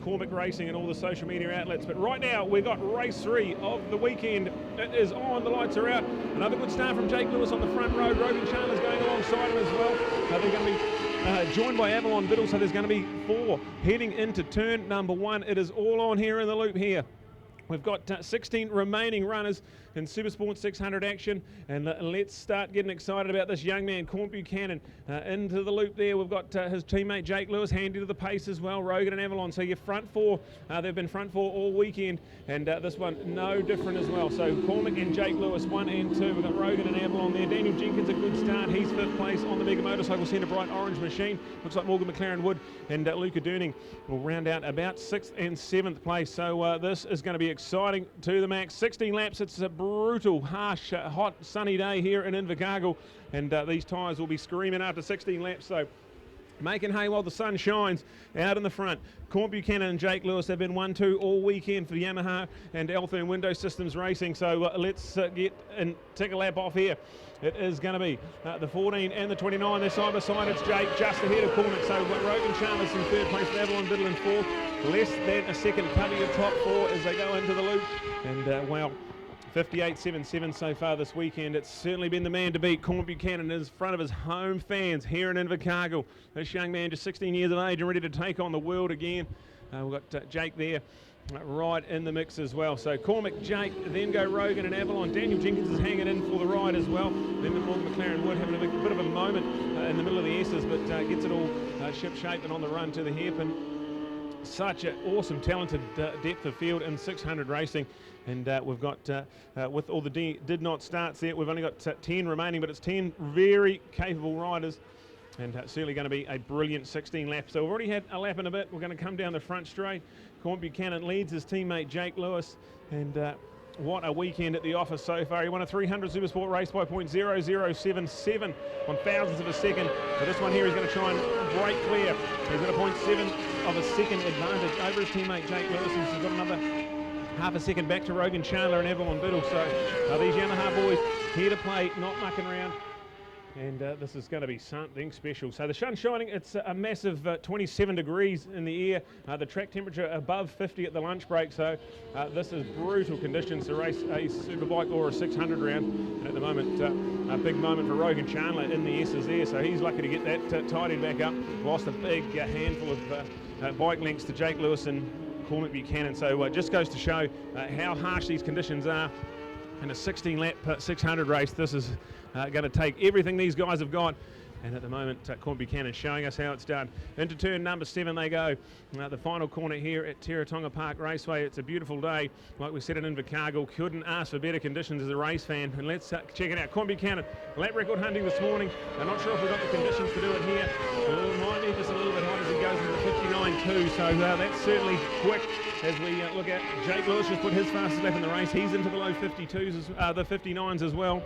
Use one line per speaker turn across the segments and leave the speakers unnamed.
Cormac Racing and all the social media outlets. But right now, we've got race 3 of the weekend. It is on, the lights are out. Another good start from Jake Lewis on the front row. Rogan Chandler's going alongside him as well. They're going to be joined by Avalon Biddle, so there's going to be 4 heading into turn number 1. It is all on here in the loop here. We've got 16 remaining runners in Supersport 600 action, and let's start getting excited about this young man, Cormac Buchanan, into the loop there. We've got his teammate Jake Lewis handy to the pace as well, Rogan and Avalon. So your front 4, they've been front 4 all weekend, and this one no different as well. So Cormac and Jake Lewis, 1 and 2. We've got Rogan and Avalon there. Daniel Jenkins, a good start. He's 5th place on the Mega Motorcycle Centre Bright Orange Machine. Looks like Morgan McLaren Wood and Luca Durning will round out about 6th and 7th place. So this is going to be exciting to the max. 16 laps. It's a brutal, harsh, hot, sunny day here in Invercargill, and these tyres will be screaming after 16 laps. So making hay while the sun shines out in the front. Cormac Buchanan and Jake Lewis have been 1-2 all weekend for Yamaha and Altherm Window Systems Racing. So let's get and take a lap off here. It is going to be the 14 and the 29. They're side by side. It's Jake just ahead of Cormac. So Rogan Chandler's in 3rd place, Avalon Biddle in 4th. Less than a second cover your top 4 as they go into the loop. And well, 58.77 so far this weekend. It's certainly been the man to beat. Cormac Buchanan is in front of his home fans here in Invercargill. This young man, just 16 years of age and ready to take on the world again. We've got Jake there right in the mix as well. So Cormac, Jake, then go Rogan and Avalon. Daniel Jenkins is hanging in for the ride as well. Then the Morgan McLaren Wood having a bit of a moment in the middle of the S's, but gets it all ship shape and on the run to the hairpin. Such an awesome, talented depth of field in 600 racing. And we've got, with all the did not starts there, we've only got 10 remaining, but it's 10 very capable riders. And certainly going to be a brilliant 16 laps. So we've already had a lap and a bit. We're going to come down the front straight. Cormac Buchanan leads his teammate Jake Lewis. And what a weekend at the office so far. He won a 300 Supersport race by .0077 on thousandths of a second. So this one here he's going to try and break clear. He's got a .7 of a second advantage over his teammate Jake Lewis. He's got another half a second back to Rogan Chandler and Avalon Biddle. So these Yamaha boys here to play, not mucking around. And this is going to be something special. So the sun's shining. It's a massive 27 degrees in the air. The track temperature above 50 at the lunch break. So this is brutal conditions to race a superbike or a 600 round. And at the moment, a big moment for Rogan Chandler in the S's there. So he's lucky to get that tidied back up. Lost a big handful of bike lengths to Jake Lewis and Cormac Buchanan. So just goes to show how harsh these conditions are. In a 16-lap 600 race, this is going to take everything these guys have got. And at the moment, Cormac Buchanan showing us how it's done. Into turn number 7 they go. The final corner here at Teretonga Park Raceway. It's a beautiful day. Like we said in Invercargill, couldn't ask for better conditions as a race fan. And let's check it out. Cormac Buchanan, lap record hunting this morning. I'm not sure if we've got the conditions to do it here. It might be just a little bit hot as he goes into the 59.2. So that's certainly quick. As we look at Jake Lewis just put his fastest lap in the race. He's into the low 52s, the 59s as well.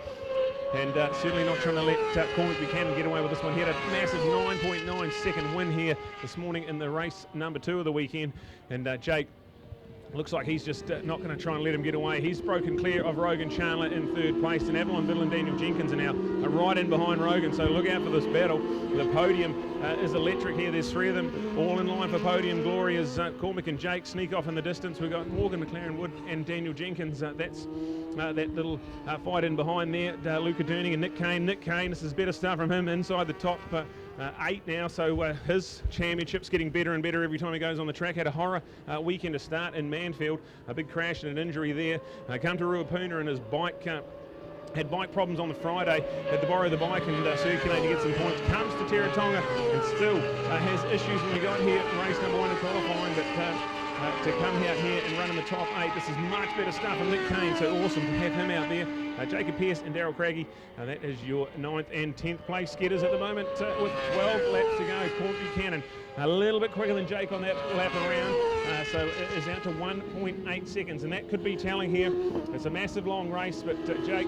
And certainly not trying to let Cormac Buchanan get away with this one. He had a massive 9.9 second win here this morning in the race number 2 of the weekend. And Jake looks like he's just not going to try and let him get away. He's broken clear of Rogan Chandler in 3rd place. And Avalon Biddle and Daniel Jenkins are now right in behind Rogan. So look out for this battle. The podium is electric here. There's 3 of them all in line for podium glory as Cormac and Jake sneak off in the distance. We've got Morgan McLaren Wood and Daniel Jenkins. That's that little fight in behind there. Luca Durning and Nick Kane. Nick Kane, this is better stuff from him inside the top 8 now, so his championship's getting better and better every time he goes on the track. Had a horror weekend to start in Manfield, a big crash and an injury there. Come to Ruapuna and his bike had bike problems on the Friday, had to borrow the bike and circulate to get some points. Comes to Teretonga and still has issues when we got here in race number 1 in qualifying, but to come out here and run in the top 8, this is much better stuff from Nick Kane, so awesome to have him out there. Jacob Pearce and Daryl Craigie, that is your 9th and 10th place getters at the moment with 12 laps to go. Cormac Buchanan a little bit quicker than Jake on that lap around, so it is out to 1.8 seconds, and that could be telling here. It's a massive long race, but Jake,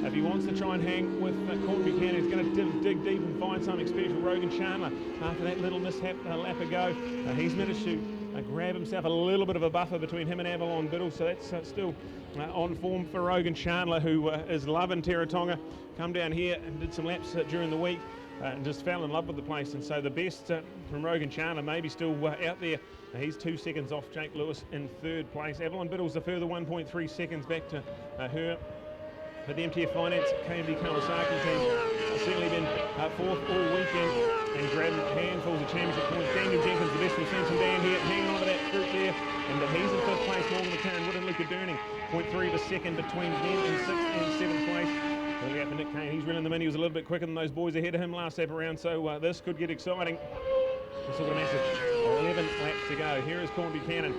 if he wants to try and hang with Cormac Buchanan, he's going to dig deep and find something special. Rogan Chandler, after that little mishap a lap ago, he's managed to grab himself a little bit of a buffer between him and Avalon Biddle, so that's still on form for Rogan Chandler, who is loving Teretonga. Come down here and did some laps during the week. and just fell in love with the place. And so the best from Rogan Chandler maybe still out there. He's 2 seconds off Jake Lewis in 3rd place. Avalon Biddle's a further 1.3 seconds back to her. But the MTF Finance KMD Kawasaki team has certainly been 4th all weekend and grabbed handfuls of championship points. Daniel Jenkins, the best we've seen from Dan here, hanging on to that group there. And he's in 5th place. Morgan McLaren Wood and Luca Durning, 0.3 to 2nd between them in 6th and 7th place. Early out for Nick Kane. He's running the mini. He was a little bit quicker than those boys ahead of him last lap around, so this could get exciting. We've still got a massive 11 laps to go. Here is Corn Buchanan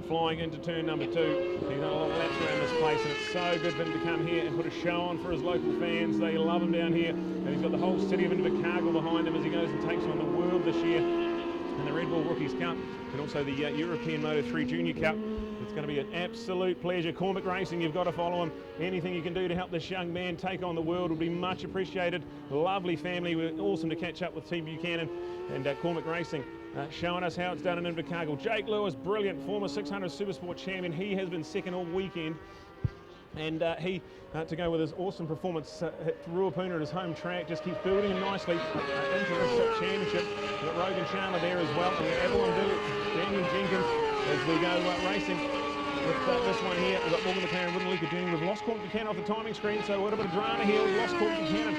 flying into turn number 2. He's done a lot of laps around this place, and it's so good for him to come here and put a show on for his local fans. They love him down here, and he's got the whole city of Invercargill behind him as he goes and takes on the world this year in the Red Bull Rookies Cup and also the European Moto3 Junior Cup. It's going to be an absolute pleasure. Cormac Racing, you've got to follow him. Anything you can do to help this young man take on the world would be much appreciated. Lovely family. We're awesome to catch up with Team Buchanan and Cormac Racing showing us how it's done in Invercargill. Jake Lewis, brilliant, former 600 Supersport champion. He has been 2nd all weekend. And he, to go with his awesome performance at Ruapuna at his home track, just keeps building him nicely into this championship. We've got Rogan Chandler there as well. And we've got Avalon Biddle, Daniel Jenkins as we go racing with this one here. We've got Morgan McLaren, Wood and Luca Durning. We've lost Corn Buchanan off the timing screen, so a little bit of drama here. We've lost Corn Buchanan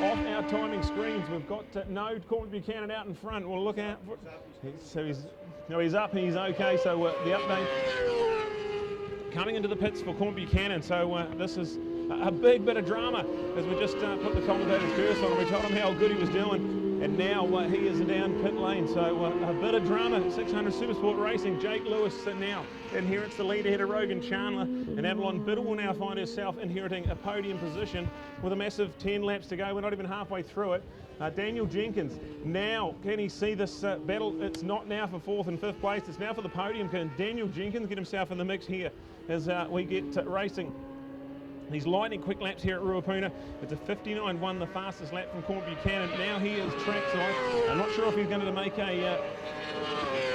off our timing screens. We've got no Corn Buchanan out in front. We'll look out. So he's up and he's okay. So the update coming into the pits for Corn Buchanan. So this is a big bit of drama as we just put the commentator's curse on him. We told him how good he was doing, and now he is down pit lane. So a bit of drama. 600 Supersport Racing. Jake Lewis now inherits the lead ahead of Rogan Chandler, and Avalon Biddle will now find herself inheriting a podium position with a massive 10 laps to go. We're not even halfway through it. Daniel Jenkins, now can he see this battle? It's not now for 4th and 5th place, it's now for the podium. Can Daniel Jenkins get himself in the mix here as we get racing these lightning quick laps here at Ruapuna? It's a 59.1, the fastest lap from Corn Buchanan. Now he is trackside. I'm not sure if he's going to make a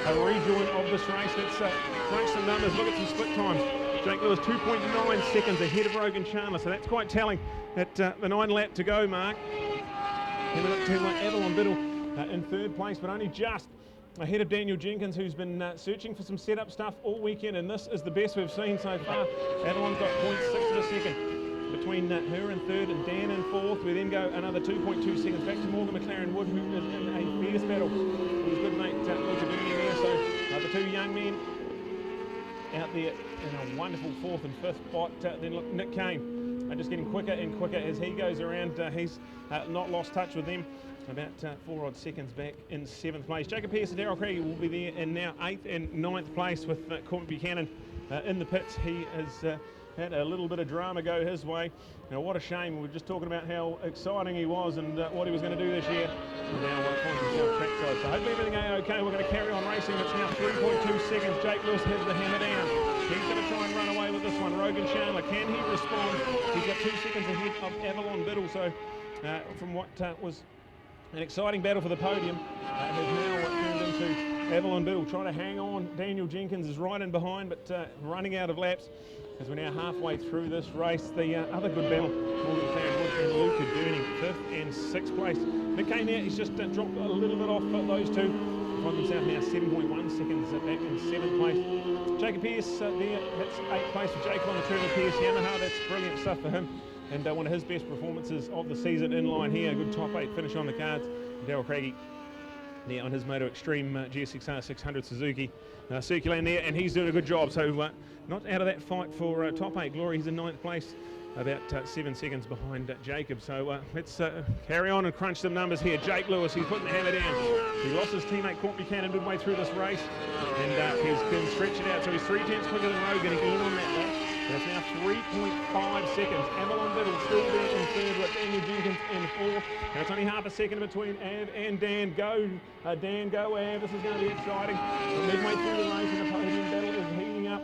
rejoin of this race. Let's crunch some numbers, look at some split times. Jake Lewis 2.9 seconds ahead of Rogan Chandler, so that's quite telling at the 9 lap to go mark. And we've got to Avalon Biddle in 3rd place, but only just ahead of Daniel Jenkins, who's been searching for some setup stuff all weekend, and this is the best we've seen so far. Avalon's got 0.6 of a second between her in 3rd and Dan in 4th. We then go another 2.2 seconds back to Morgan McLaren Wood, who is in a fierce battle with his good mate Luca Durning there. So the 2 young men out there in a wonderful 4th and 5th spot. Then look, Nick Kane just getting quicker and quicker as he goes around. He's not lost touch with them. About 4 odd seconds back in 7th place. Jacob Pearce and Daryl Craigie will be there in now 8th and 9th place with Corn Buchanan in the pits. He has had a little bit of drama go his way. Now what a shame. We were just talking about how exciting he was and what he was going to do this year. And now finds himself trackside. So hopefully everything okay. We're going to carry on racing. It's now 3.2 seconds. Jake Lewis has the hammer down. He's going to try and run away with this one. Rogan Chandler, can he respond? He's got 2 seconds ahead of Avalon Biddle. So from what was an exciting battle for the podium, has now turned into Avalon Biddle trying to hang on. Daniel Jenkins is right in behind, but running out of laps as we're now halfway through this race. The other good battle, Morgan McLaren Wood and Luca Durning, 5th and 6th place. Nick Kane there, he's just dropped a little bit off those two. Find himself now 7.1 seconds back in 7th place. Jacob Pearce there, that's 8th place for Jacob on the Trevor Pearce Yamaha. That's brilliant stuff for him. And one of his best performances of the season in line here. A good top 8 finish on the cards. Daryl Craigie there on his Moto Extreme GSXR 600 Suzuki Circulan there, and he's doing a good job. So not out of that fight for top 8 glory. He's in 9th place, about 7 seconds behind Jacob. So let's carry on and crunch some numbers here. Jake Lewis, he's putting the hammer down. He lost his teammate Corn Buchanan midway through this race, and he's going to stretch it out. So he's 3/10 quicker than Rogan again on that lap. That's now 3.5 seconds. Avalon Biddle still there in 3rd with Daniel Jenkins in 4th. Now it's only half a second between Av and Dan. Go, Dan, go Av. This is going to be exciting. We're midway through the race and the podium battle is heating up.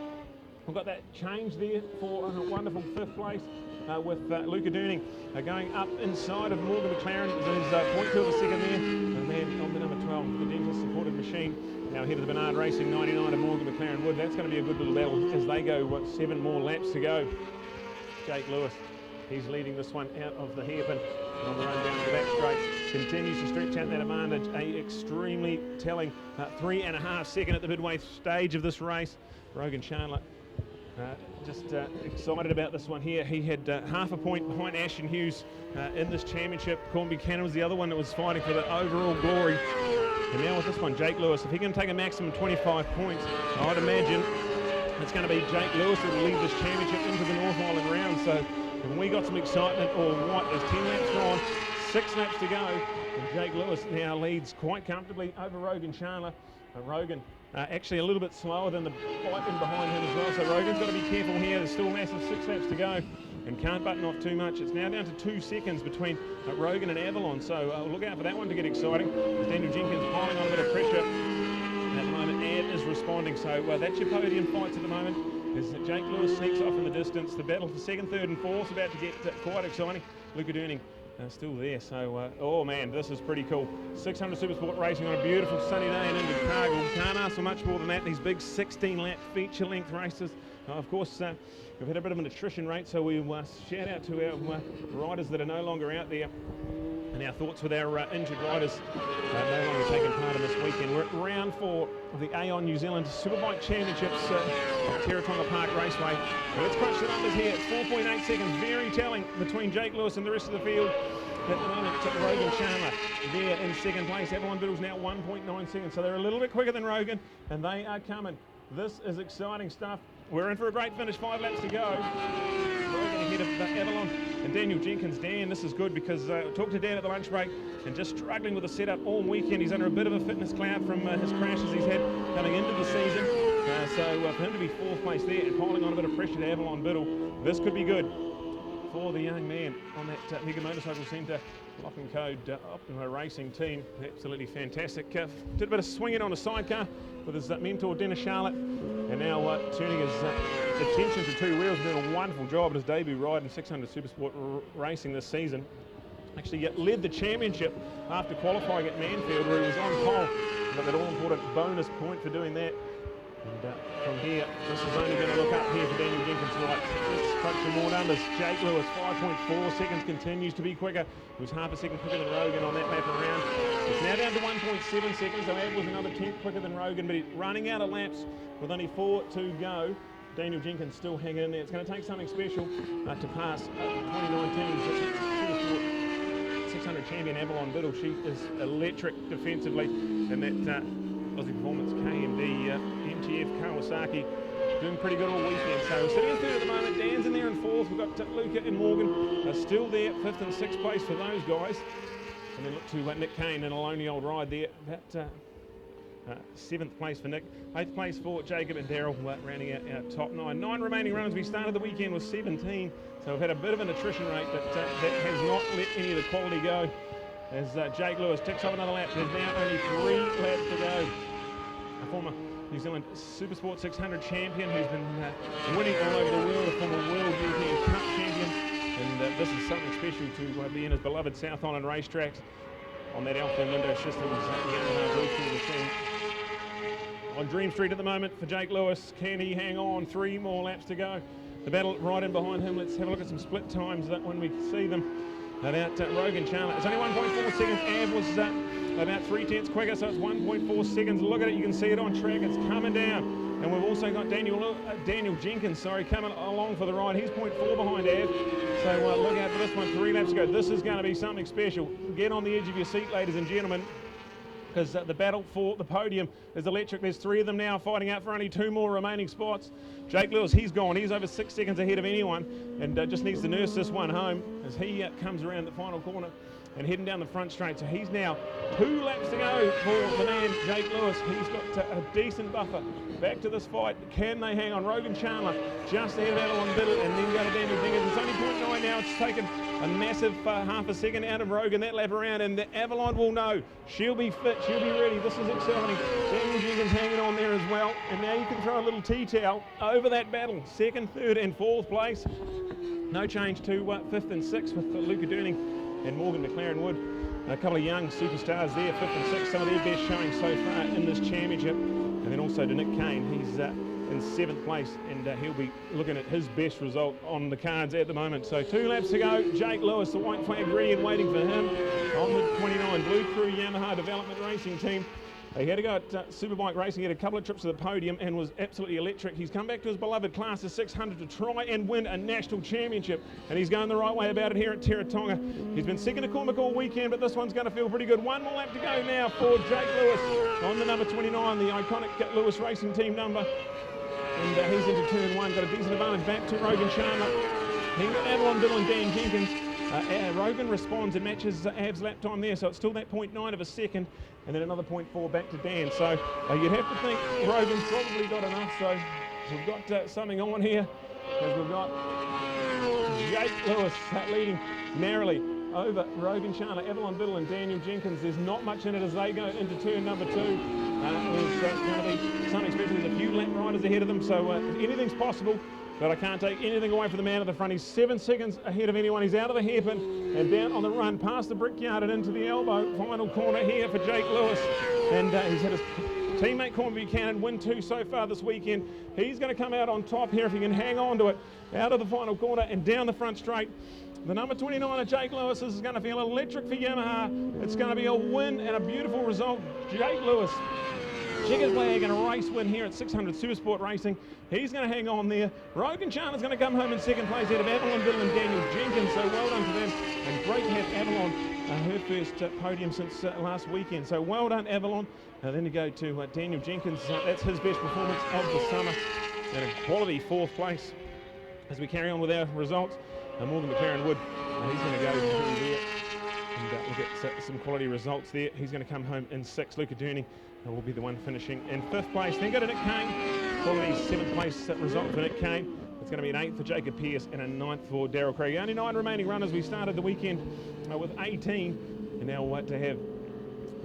We've got that change there for a wonderful 5th place with Luca Durning going up inside of Morgan McLaren. There's 0.2 of a second there. And then on the number 12, the dentist supported machine. Now ahead of the Bernard Racing 99 of Morgan McLaren Wood. That's going to be a good little battle as they go, 7 more laps to go. Jake Lewis He's leading this one out of the hairpin on the run down to the back straight. Continues to stretch out that advantage. A extremely telling 3.5 second at the midway stage of this race. Rogan Chandler just excited about this one here. He had half a point behind Ashton Hughes in this championship. Corn Buchanan was the other one that was fighting for the overall glory. And now with this one, Jake Lewis, if he can take a maximum 25 points, I'd imagine it's going to be Jake Lewis that will lead this championship into the North Island round. So when we got some excitement, or what, there's 10 laps gone, 6 laps to go, and Jake Lewis now leads quite comfortably over Rogan Chandler. Rogan actually a little bit slower than the bike in behind him as well, so Rogan's got to be careful here. There's still a massive 6 laps to go and can't button off too much. It's now down to 2 seconds between Rogan and Avalon, so look out for that one to get exciting. There's Daniel Jenkins piling on a bit of pressure at the moment. Ed is responding, so that's your podium fights at the moment. As Jake Lewis sneaks off in the distance. The battle for 2nd, 3rd and 4th is about to get quite exciting. Luca Durning still there, so oh man, this is pretty cool. 600 Supersport racing on a beautiful sunny day in Invercargill. Can't ask for much more than that. These big 16-lap feature length races. Of course, we've had a bit of an attrition rate, so we shout out to our riders that are no longer out there, and our thoughts with our injured riders no longer taking part in this weekend. We're at round 4 of the Aon New Zealand Superbike Championships at Teretonga Park Raceway. Well, let's crunch the numbers here. It's 4.8 seconds, very telling between Jake Lewis and the rest of the field. At the moment, Rogan Chandler there in 2nd place. Avalon Biddle's now 1.9 seconds, so they're a little bit quicker than Rogan, and they are coming. This is exciting stuff. We're in for a great finish, 5 laps to go. Rogan ahead of Avalon and Daniel Jenkins. Dan, this is good because I talked to Dan at the lunch break and just struggling with the setup all weekend. He's under a bit of a fitness cloud from his crashes he's had coming into the season. So for him to be 4th place there and piling on a bit of pressure to Avalon Biddle, this could be good for the young man on that Mega Motorcycle Centre Lock and Code Optima Racing team. Absolutely fantastic. Did a bit of swinging on a sidecar with his mentor Dennis Charlotte, and now turning his attention to 2 wheels, doing a wonderful job at his debut ride in 600 Supersport racing this season. Actually led the championship after qualifying at Manfield, where he was on pole. Got that all-important bonus point for doing that. And from here, this is only going to look up here for Daniel Jenkins. Right, let's crunch some more numbers. Jake Lewis, 5.4 seconds, continues to be quicker. He was half a second quicker than Rogan on that lap around. It's now down to 1.7 seconds, so Ab was another 10th quicker than Rogan, but he's running out of laps with only 4 to go. Daniel Jenkins still hanging in there. It's going to take something special to pass 2019 600 champion Avalon Biddle. She is electric defensively, and that Aussie Performance KMD MTF Kawasaki doing pretty good all weekend. So sitting in 3rd at the moment. Dan's in there in 4th. We've got Luca and Morgan still there, 5th and 6th place for those guys. And then look to Nick Kane in a lonely old ride there. That 7th place for Nick, 8th place for Jacob and Daryl, rounding out our top 9. 9 remaining runs. We started the weekend with 17, so we've had a bit of an attrition rate, but that has not let any of the quality go. As Jake Lewis ticks off another lap. There's now only 3 laps to go. A former New Zealand Supersport 600 champion who's been winning all over the world, a former World European Cup champion, and this is something special to be in his beloved South Island racetracks on that Alpha and Window Systems machine. On Dream Street at the moment for Jake Lewis. Can he hang on? 3 more laps to go. The battle right in behind him. Let's have a look at some split times that when we see them. About Rogan Chandler. It's only 1.4 seconds. Av was about 3/10 quicker, so it's 1.4 seconds. Look at it, you can see it on track. It's coming down. And we've also got Daniel Jenkins, coming along for the ride. He's 0.4 behind Av. So look out for this one, 3 laps to go. This is going to be something special. Get on the edge of your seat, ladies and gentlemen, because the battle for the podium is electric. There's 3 of them now fighting out for only 2 more remaining spots. Jake Lewis, he's gone. He's over 6 seconds ahead of anyone, and just needs to nurse this one home as he comes around the final corner and heading down the front straight. So he's now 2 laps to go for the man, Jake Lewis. He's got a decent buffer back to this fight. Can they hang on? Rogan Chandler just ahead of Avalon Biddle, and then go to Daniel Jenkins. It's only 0.9 now. It's taken a massive half a second out of Rogan that lap around, and the Avalon will know. She'll be fit. She'll be ready. This is exciting. Daniel Jenkins hanging on there as well, and now you can throw a little tea towel over that battle. 2nd, 3rd and 4th place. No change to 5th and 6th with Luca Durning and Morgan McLaren Wood. A couple of young superstars there, 5th and 6th, some of their best showing so far in this championship. And then also to Nick Kane. He's in 7th place, and he'll be looking at his best result on the cards at the moment. So 2 laps to go. Jake Lewis, the white flag ready and waiting for him on the 29 Blue Crew Yamaha Development Racing Team. He had to go at Superbike Racing, he had a couple of trips to the podium and was absolutely electric. He's come back to his beloved class of 600 to try and win a national championship, and he's going the right way about it here at Teretonga. He's been second to Cormac all weekend, but this one's going to feel pretty good. 1 more lap to go now for Jake Lewis on the number 29, the iconic Lewis Racing Team number. And he's into turn 1, got a decent advantage back to Rogan Sharma. He got Avalon Bill and Dan Jenkins. Rogan responds and matches Av's lap time there, so it's still that 0.9 of a second, and then another 0.4 back to Dan. So you'd have to think Rogan's probably got enough. So we've got something on here, as we've got Jake Lewis leading narrowly over Rogan Sharma, Avalon Biddle and Daniel Jenkins. There's not much in it as they go into turn number 2. There's going to be something special. There's a few lap riders ahead of them, so anything's possible. But I can't take anything away from the man at the front. He's 7 seconds ahead of anyone. He's out of the hairpin and down on the run past the brickyard and into the elbow. Final corner here for Jake Lewis. And he's had his teammate Cormac Buchanan win 2 so far this weekend. He's going to come out on top here if he can hang on to it. Out of the final corner and down the front straight. The number 29 of Jake Lewis is going to feel electric for Yamaha. It's going to be a win and a beautiful result. Jake Lewis, checkered flag and a race win here at 600 Supersport Racing. He's going to hang on there. Rogan Sharma's going to come home in 2nd place out of Avalon Biddle and Daniel Jenkins, so well done to them. And great to have Avalon, her first podium since last weekend. So well done, Avalon. Then you go to Daniel Jenkins. That's his best performance of the summer. And a quality 4th place. As we carry on with our results, Morgan McLaren Wood, he's going to go through there and look at some quality results there. He's going to come home in 6th. Luca Durning will be the one finishing in 5th place. Then go to Nick Kane. Quality 7th place result for Nick Kane. It's going to be an 8th for Jacob Pearce and a 9th for Daryl Craig. Only 9 remaining runners. We started the weekend with 18, and now to have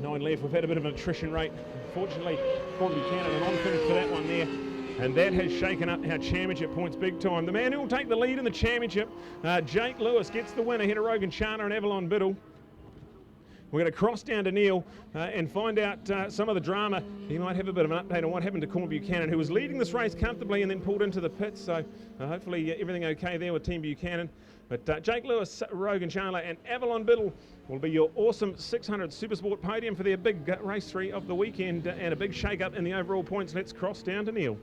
9 left. We've had a bit of an attrition rate. Unfortunately, Cormac Buchanan an on finish for that one there. And that has shaken up our championship points big time. The man who will take the lead in the championship, Jake Lewis, gets the win ahead of Rogan Sharma and Avalon Biddle. We're going to cross down to Neil and find out some of the drama. He might have a bit of an update on what happened to Cormac Buchanan, who was leading this race comfortably and then pulled into the pits. So hopefully everything okay there with Team Buchanan. But Jake Lewis, Rogan Sharma and Avalon Biddle will be your awesome 600 Supersport podium for their big race 3 of the weekend and a big shake-up in the overall points. Let's cross down to Neil.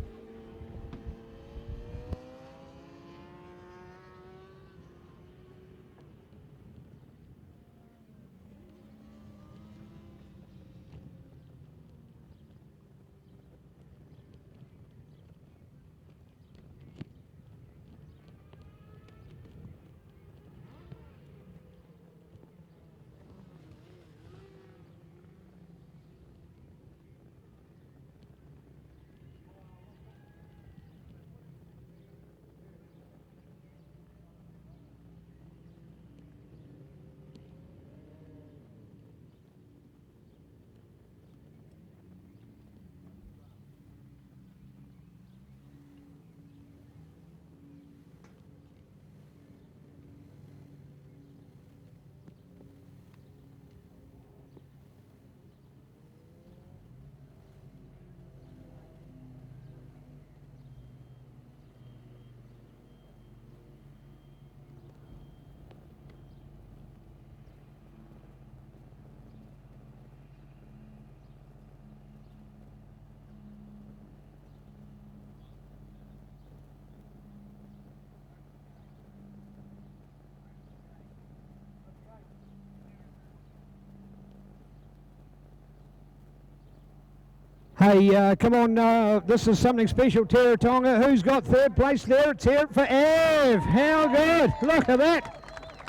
Hey, come on, this is something special, Teretonga. Who's got 3rd place there? It's here for Av. How good. Look at that.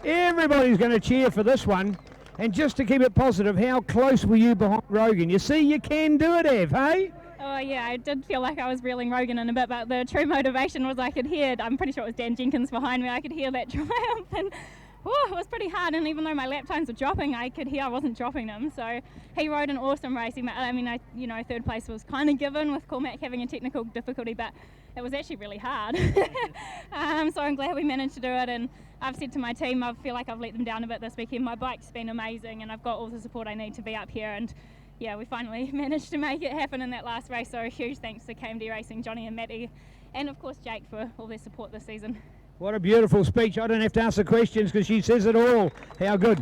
Everybody's going to cheer for this one. And just to keep it positive, how close were you behind Rogan? You see, you can do it, Av, hey?
Oh yeah, I did feel like I was reeling Rogan in a bit, but the true motivation was I could hear, I'm pretty sure it was Dan Jenkins behind me, I could hear that triumph, and it was pretty hard, and even though my lap times were dropping, I could hear I wasn't dropping them. So he rode an awesome race. I mean, 3rd place was kind of given with Cormac having a technical difficulty, but it was actually really hard. So I'm glad we managed to do it, and I've said to my team, I feel like I've let them down a bit this weekend. My bike's been amazing, and I've got all the support I need to be up here, and yeah, we finally managed to make it happen in that last race. So a huge thanks to KMD Racing, Johnny and Matty, and of course Jake for all their support this season.
What a beautiful speech. I don't have to ask the questions because she says it all. How good.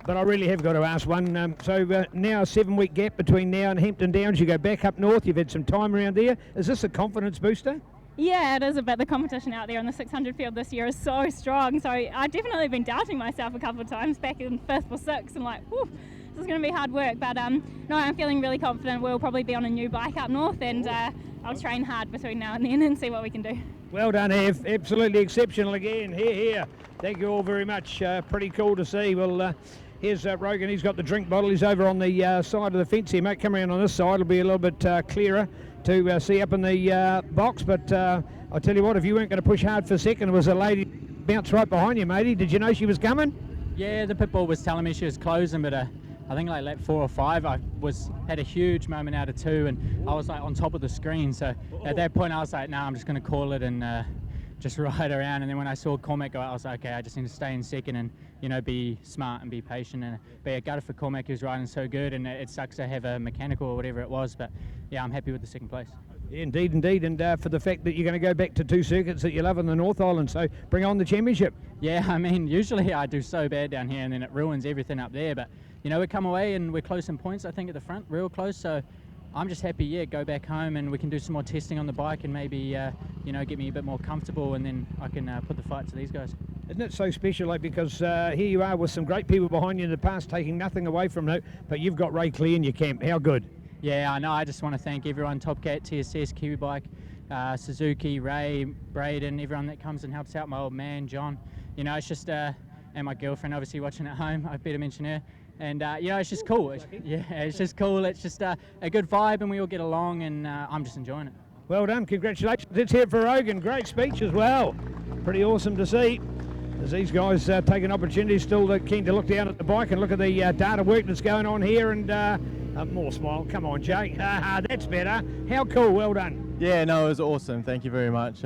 But I really have got to ask one. So now a 7-week gap between now and Hampton Downs. You go back up north. You've had some time around there. Is this a confidence booster?
Yeah, it is a bit. The competition out there in the 600 field this year is so strong. So I've definitely been doubting myself a couple of times back in 5th or 6th and like, whew, this is going to be hard work. But no, I'm feeling really confident. We'll probably be on a new bike up north, and I'll train hard between now and then and see what we can do.
Well done, Ev. Absolutely exceptional again. Here. Thank you all very much. Pretty cool to see. Well, here's Rogan. He's got the drink bottle. He's over on the side of the fence here, mate. Come around on this side. It'll be a little bit clearer to see up in the box. But I'll tell you what, if you weren't going to push hard for second, there was a lady bounce right behind you, matey. Did you know she was coming?
Yeah, the pit bull was telling me she was closing, but I think like lap 4 or 5, I had a huge moment out of 2, and I was like on top of the screen. So at that point, I was like, nah, I'm just going to call it and just ride around. And then when I saw Cormac go out, I was like, okay, I just need to stay in second and, you know, be smart and be patient. And but yeah, gutted for Cormac, he was riding so good, and it sucks to have a mechanical or whatever it was. But yeah, I'm happy with the second place.
Yeah, indeed, and for the fact that you're going to go back to 2 circuits that you love in the North Island, so bring on the championship.
Yeah, I mean, usually I do so bad down here and then it ruins everything up there, but you know, we come away and we're close in points, I think, at the front, real close, so I'm just happy, yeah, go back home and we can do some more testing on the bike and maybe, you know, get me a bit more comfortable, and then I can put the fight to these guys.
Isn't it so special, like, because here you are with some great people behind you in the past, taking nothing away from it, but you've got Ray Clee in your camp. How good? Yeah,
I know. I just want to thank everyone, Top Cat, TSS, Kiwi Bike, Suzuki, Ray, Braden, everyone that comes and helps out, my old man, John. You know, it's just, and my girlfriend, obviously, watching at home. I better mention her. And, you know, it's just cool. It's just cool. It's just a good vibe, and we all get along, and I'm just enjoying it.
Well done. Congratulations. Let's hear it for Rogan. Great speech as well. Pretty awesome to see. As these guys take an opportunity, still keen to look down at the bike and look at the data work that's going on here, and more smile. Come on, Jake. That's better. How cool. Well done.
Yeah, no, it was awesome. Thank you very much.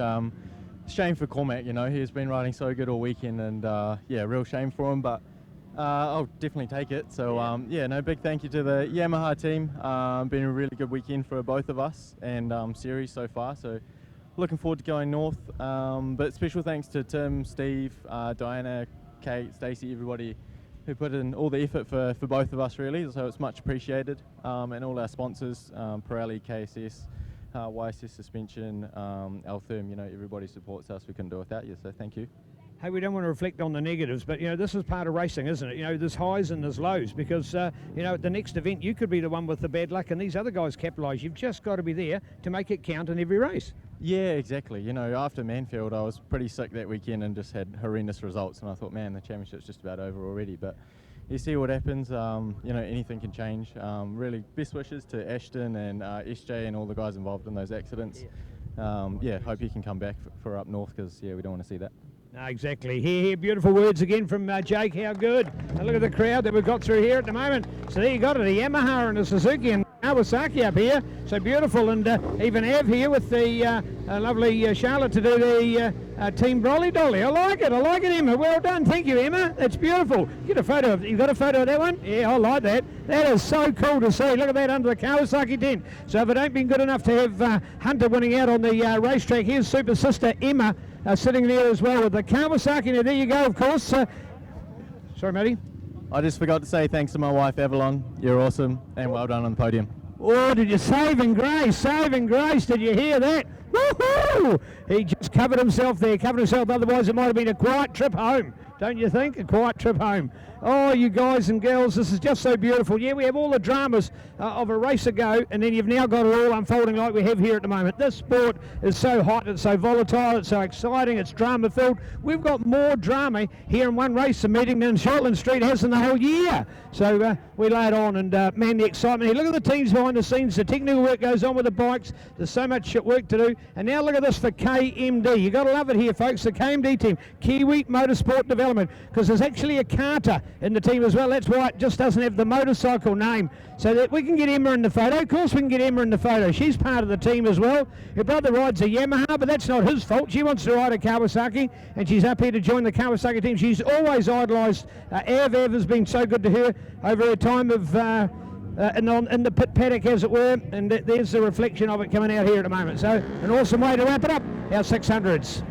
Shame for Cormac, you know, he's been riding so good all weekend, and yeah, real shame for him, but I'll definitely take it. So yeah, no, big thank you to the Yamaha team. Been a really good weekend for both of us and series so far, so looking forward to going north. But special thanks to Tim, Steve, Diana, Kate, Stacey, everybody who put in all the effort for both of us, really, so it's much appreciated. And all our sponsors, Pirelli, KSS, YSS Suspension, Altherm, you know, everybody supports us. We couldn't do it without you, so thank you.
Hey, we don't want to reflect on the negatives, but, you know, this is part of racing, isn't it? You know, there's highs and there's lows, because, you know, at the next event, you could be the one with the bad luck and these other guys capitalise. You've just got to be there to make it count in every race.
Yeah, exactly. You know, after Manfield, I was pretty sick that weekend and just had horrendous results, and I thought, man, the championship's just about over already. But you see what happens. You know, anything can change. Really, best wishes to Ashton and SJ and all the guys involved in those accidents. Yeah, hope you can come back for up north, because, yeah, we don't want to see that.
No, exactly. Here, beautiful words again from Jake. How good. And look at the crowd that we've got through here at the moment. So there you got it, a Yamaha and a Suzuki and Kawasaki up here. So beautiful. And even Av here with the lovely Charlotte to do the Team Brolly Dolly. I like it, Emma. Well done. Thank you, Emma. That's beautiful. Get a photo of, you got a photo of that one? Yeah, I like that. That is so cool to see. Look at that under the Kawasaki tent. So if it ain't been good enough to have Hunter winning out on the racetrack, here's Super Sister Emma sitting there as well with the Kawasaki. Now there you go, of course. Sorry, Matty.
I just forgot to say thanks to my wife, Avalon. You're awesome, and well done on the podium.
Oh, did you saving grace, did you hear that? Woohoo! He just covered himself there, otherwise it might have been a quiet trip home, don't you think? A quiet trip home. Oh, you guys and girls, this is just so beautiful. Yeah, we have all the dramas of a race ago, and then you've now got it all unfolding like we have here at the moment. This sport is so hot, it's so volatile, it's so exciting, it's drama-filled. We've got more drama here in one race meeting than Shortland Street has in the whole year. So we lay it on, and man, the excitement here. Look at the teams behind the scenes. The technical work goes on with the bikes. There's so much work to do. And now look at this for KMD. You've got to love it here, folks. The KMD team, Kiwi Motorsport Development, because there's actually a karter in the team as well. That's why it just doesn't have the motorcycle name, so that we can get Emma in the photo. Of course we can get Emma in the photo. She's part of the team as well. Her brother rides a Yamaha, but that's not his fault. She wants to ride a Kawasaki, and she's up here to join the Kawasaki team. She's always idolised Ev. Ev has been so good to her over her time of in the pit paddock, as it were, and there's the reflection of it coming out here at the moment. So an awesome way to wrap it up, our 600s.